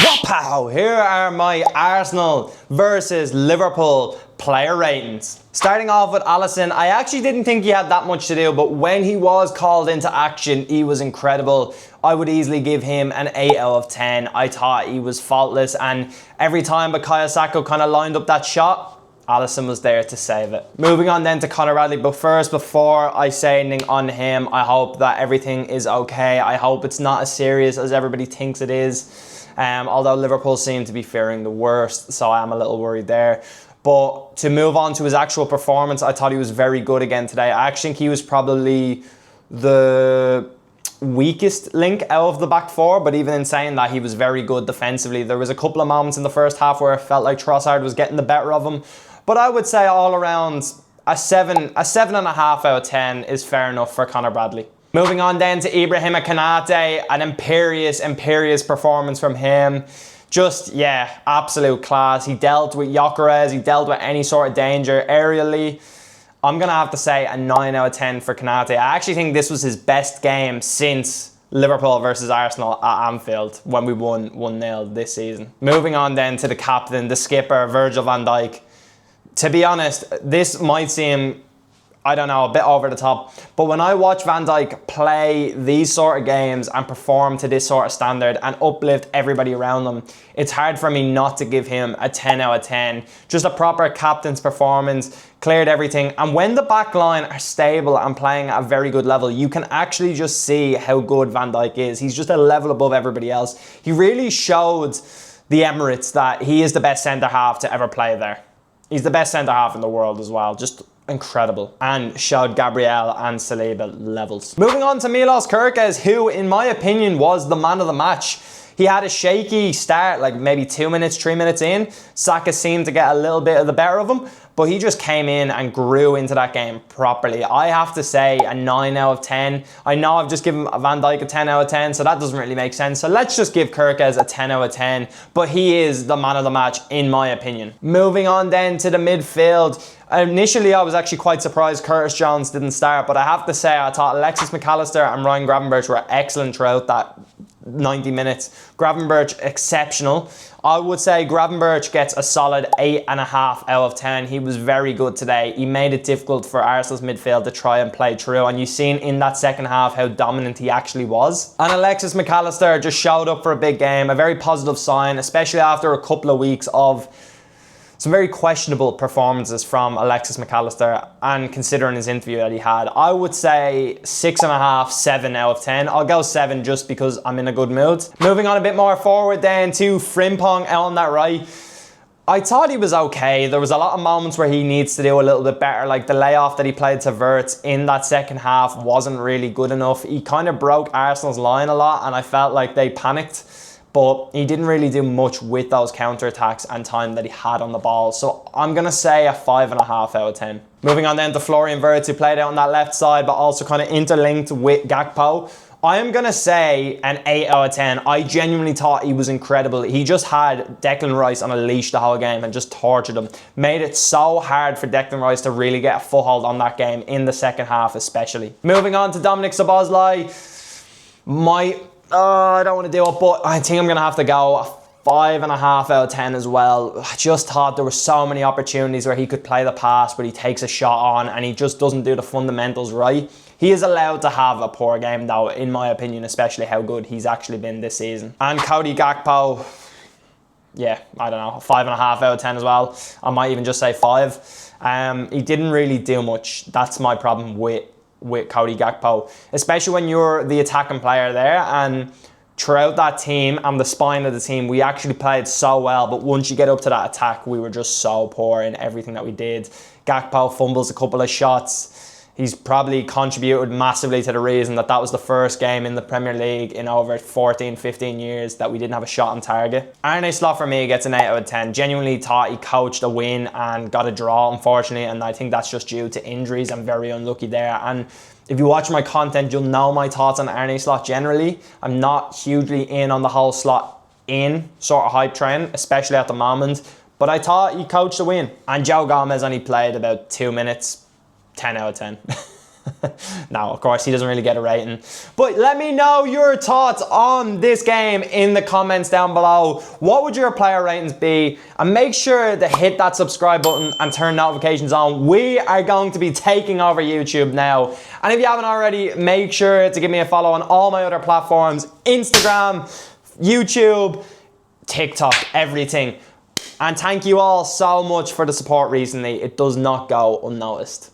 Wow, here are my Arsenal versus Liverpool player ratings. Starting off with Alisson, I actually didn't think he had that much to do, but when he was called into action, he was incredible. I would easily give him an 8 out of 10. I thought he was faultless, and every time Bukayo Saka kind of lined up that shot, Alisson was there to save it. Moving on then to Conor Bradley, but first, before I say anything on him, I hope that everything is okay. I hope it's not as serious as everybody thinks it is. Although Liverpool seem to be fearing the worst, so I am a little worried there. But to move on to his actual performance, I thought he was very good again today. I actually think he was probably the weakest link out of the back four, but even in saying that, he was very good defensively. There was a couple of moments in the first half where it felt like Trossard was getting the better of him, but I would say all around a 7.5 out of 10 is fair enough for Conor Bradley. Moving on then to Ibrahima Konate, an imperious performance from him. Just, yeah, absolute class. He dealt with Gyökeres, he dealt with any sort of danger aerially. I'm going to have to say a 9 out of 10 for Konate. I actually think this was his best game since Liverpool versus Arsenal at Anfield when we won 1-0 this season. Moving on then to the captain, the skipper, Virgil van Dijk. To be honest, this might seem, I don't know, a bit over the top, but when I watch Van Dijk play these sort of games and perform to this sort of standard and uplift everybody around him, it's hard for me not to give him a 10 out of 10. Just a proper captain's performance, cleared everything, and when the back line are stable and playing at a very good level, you can actually just see how good Van Dijk is. He's just a level above everybody else. He really showed the Emirates that he is the best centre-half to ever play there. He's the best centre-half in the world as well. Just incredible, and showed Gabriel and Saliba levels. Moving on to Milos Kerkez, who in my opinion was the man of the match. He had a shaky start, like maybe 2 minutes, 3 minutes in. Saka seemed to get a little bit of the better of him, but he just came in and grew into that game properly. I have to say a 9 out of 10. I know I've just given Van Dijk a 10 out of 10, so that doesn't really make sense. So let's just give Kerkez a 10 out of 10, but he is the man of the match in my opinion. Moving on then to the midfield. Initially, I was actually quite surprised Curtis Jones didn't start, but I have to say I thought Alexis McAllister and Ryan Gravenberch were excellent throughout that 90 minutes. Gravenberch, exceptional. I would say Gravenberch gets a solid 8.5 out of 10. He was very good today. He made it difficult for Arsenal's midfield to try and play through, and you've seen in that second half how dominant he actually was. And Alexis McAllister just showed up for a big game, a very positive sign, especially after a couple of weeks of some very questionable performances from Alexis McAllister, and considering his interview that he had, I would say 6.5, 7 out of 10. I'll go 7 just because I'm in a good mood. Moving on a bit more forward then to Frimpong out on that right. I thought he was okay. There was a lot of moments where he needs to do a little bit better, like the layoff that he played to Wirtz in that second half wasn't really good enough. He kind of broke Arsenal's line a lot, and I felt like they panicked. But he didn't really do much with those counter-attacks and time that he had on the ball. So I'm going to say a 5.5 out of 10. Moving on then to Florian Wirtz, who played out on that left side, but also kind of interlinked with Gakpo. I am going to say an 8 out of 10. I genuinely thought he was incredible. He just had Declan Rice on a leash the whole game and just tortured him. Made it so hard for Declan Rice to really get a foothold on that game in the second half especially. Moving on to Dominic Szoboszlai. I don't want to do it, but I think I'm going to have to go a 5.5 out of 10 as well. I just thought there were so many opportunities where he could play the pass, but he takes a shot on and he just doesn't do the fundamentals right. He is allowed to have a poor game though, in my opinion, especially how good he's actually been this season. And Cody Gakpo, yeah, I don't know, 5.5 out of 10 as well. I might even just say 5. He didn't really do much. That's my problem with Cody Gakpo, especially when you're the attacking player there, and throughout that team and the spine of the team, we actually played so well, but once you get up to that attack, we were just so poor in everything that we did. Gakpo fumbles a couple of shots. He's probably contributed massively to the reason that was the first game in the Premier League in over 14, 15 years that we didn't have a shot on target. Arne Slot for me gets an 8 out of 10. Genuinely thought he coached a win and got a draw, unfortunately, and I think that's just due to injuries. I'm very unlucky there. And if you watch my content, you'll know my thoughts on Arne Slot generally. I'm not hugely in on the whole Slot in sort of hype train, especially at the moment, but I thought he coached a win. And Joe Gomez only played about 2 minutes. 10 out of 10. No, of course, he doesn't really get a rating. But let me know your thoughts on this game in the comments down below. What would your player ratings be? And make sure to hit that subscribe button and turn notifications on. We are going to be taking over YouTube now. And if you haven't already, make sure to give me a follow on all my other platforms: Instagram, YouTube, TikTok, everything. And thank you all so much for the support recently. It does not go unnoticed.